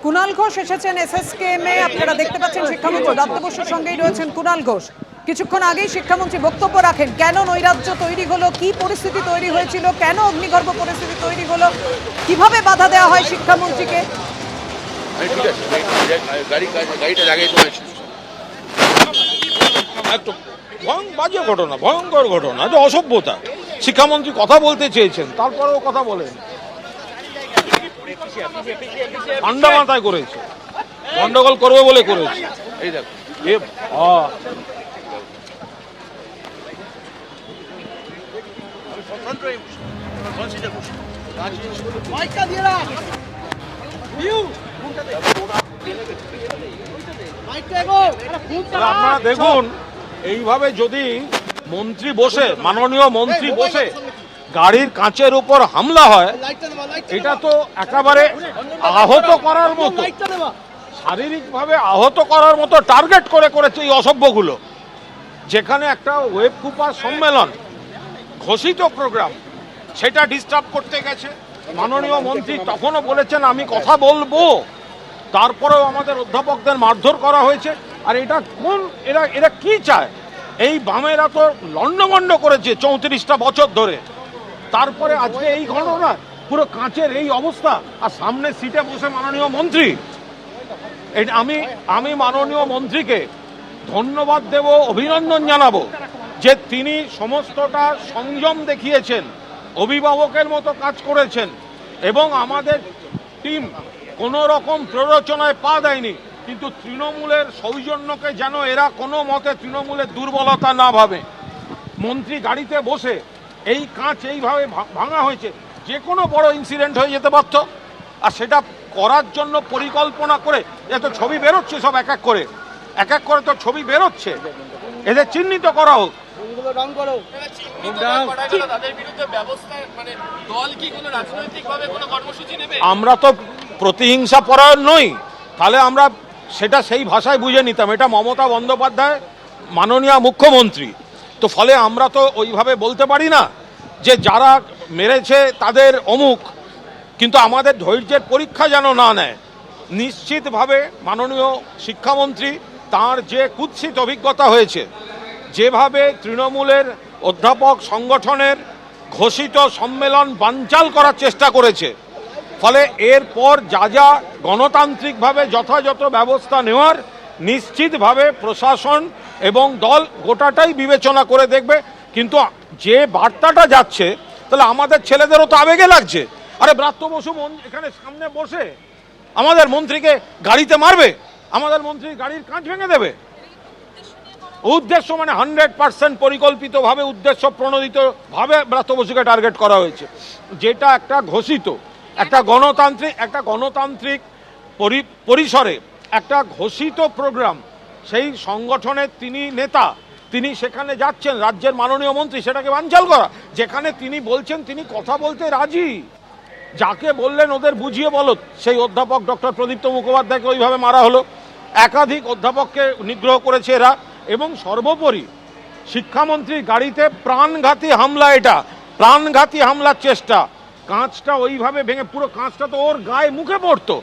কুণাল ঘোষ এসেছেন এসএসকেএম এ। আপনারা দেখতে পাচ্ছেন শিক্ষামন্ত্রী ব্রাত্য বসুর সঙ্গেই রয়েছেন কুণাল ঘোষ। কিছুক্ষণ আগেই শিক্ষামন্ত্রী বক্তব্য রাখেন, কেন নৈরাজ্য তৈরি হলো, কি পরিস্থিতি তৈরি হয়েছিল, কেন অগ্নিগর্ভ পরিস্থিতি তৈরি হলো, কিভাবে বাধা দেওয়া হয় শিক্ষামন্ত্রীকে। বাজে ঘটনা, ভয়ঙ্কর ঘটনা, যে অসভ্যতা। শিক্ষামন্ত্রী কথা বলতে চেয়েছেন, তারপরেও কথা বলেন, ঠান্ডা মাথায় করেছে, গন্ডগোল করবে বলে করেছে। এই দেখো আপনারা দেখুন, এইভাবে যদি মন্ত্রী বসে, মাননীয় মন্ত্রী বসে গাড়ির কাঁচের উপর হামলা হয়, এটা তো একেবারে আহত করার মতো, শারীরিকভাবে আহত করার মতো টার্গেট করে করেছে এই অসভ্যগুলো। যেখানে একটা ওয়েব কুপার সম্মেলন, ঘোষিত প্রোগ্রাম, সেটা ডিস্টার্ব করতে গেছে। মাননীয় মন্ত্রী তখনও বলেছেন আমি কথা বলবো, তারপরেও আমাদের অধ্যাপকদের মারধর করা হয়েছে। আর এটা কোন, এরা কি চায়? এই বামেরা তো লন্ডভন্ড করেছে 34টা বছর ধরে, তারপরে আজকে এই ঘটনা, পুরো কাঁচের এই অবস্থা, আর সামনে সিটে বসে মাননীয় মন্ত্রী। আমি মাননীয় মন্ত্রীকে ধন্যবাদ দেব, অভিনন্দন জানাবো যে তিনি সমস্তটা সংযম দেখিয়েছেন, অভিভাবকের মতো কাজ করেছেন, এবং আমাদের টিম কোনো রকম প্ররোচনায় পা দেয়নি। কিন্তু তৃণমূলের সৌজন্যকে যেন এরা কোনো মতে তৃণমূলের দুর্বলতা না ভাবে। মন্ত্রী গাড়িতে বসে এই কাঁচ এইভাবে ভাঙা হয়েছে, যে কোনো বড় ইনসিডেন্ট হয়ে যেতে পারত। আর সেটা করার জন্য পরিকল্পনা করে, এত ছবি বেরোচ্ছে, সব এক এক করে তো ছবি বেরোচ্ছে, এদের চিহ্নিত করা হোক। আমরা তো প্রতিহিংসা পরায়ণ নই, তাহলে আমরা সেটা সেই ভাষায় বুঝে নিতাম। এটা মমতা বন্দ্যোপাধ্যায় মাননীয় মুখ্যমন্ত্রী, তো ফলে আমরা তো ওইভাবে বলতে পারি না যে যারা মেরেছে তাদের অমুক। কিন্তু আমাদের ধৈর্যের পরীক্ষা যেন না নেয়। নিশ্চিতভাবে মাননীয় শিক্ষামন্ত্রী, তার যে কুৎসিত অভিজ্ঞতা হয়েছে, যেভাবে তৃণমূলের অধ্যাপক সংগঠনের ঘোষিত সম্মেলন বানচাল করার চেষ্টা করেছে, ফলে এরপর যা গণতান্ত্রিকভাবে যথাযথ ব্যবস্থা নেওয়ার, নিশ্চিতভাবে প্রশাসন এবং দল গোটাটাই বিবেচনা করে দেখবে। কিন্তু যে বার্তাটা যাচ্ছে, তাহলে আমাদের ছেলেদেরও তো আবেগে লাগছে। আরে ব্রাত্য বসু এখানে সামনে বসে আমাদের মন্ত্রীকে গাড়িতে মারবে, আমাদের মন্ত্রী গাড়ির কাঁচ ভেঙে দেবে। উদ্দেশ্য মানে 100% পরিকল্পিতভাবে, উদ্দেশ্য প্রণোদিতভাবে ব্রাত্য বসুকে টার্গেট করা হয়েছে। যেটা একটা ঘোষিত, একটা গণতান্ত্রিক পরিসরে একটা ঘোষিত প্রোগ্রাম, সেই সংগঠনের তিনি নেতা, তিনি সেখানে যাচ্ছেন, রাজ্যের মাননীয় মন্ত্রী, সেটাকে বানচাল করা। যেখানে তিনি বলছেন তিনি কথা বলতে রাজি, যাকে বললেন ওদের বুঝিয়ে বলো, সেই অধ্যাপক ডক্টর প্রদীপ্ত মুখোপাধ্যায়কে ওইভাবে মারা হলো। একাধিক অধ্যাপককে নিগ্রহ করেছে এরা, এবং সর্বোপরি শিক্ষামন্ত্রীর গাড়িতে প্রাণঘাতী হামলা, এটা প্রাণঘাতী হামলার চেষ্টা। কাঁচটা ওইভাবে ভেঙে, পুরো কাঁচটা তো ওর গায়ে মুখে পড়তো।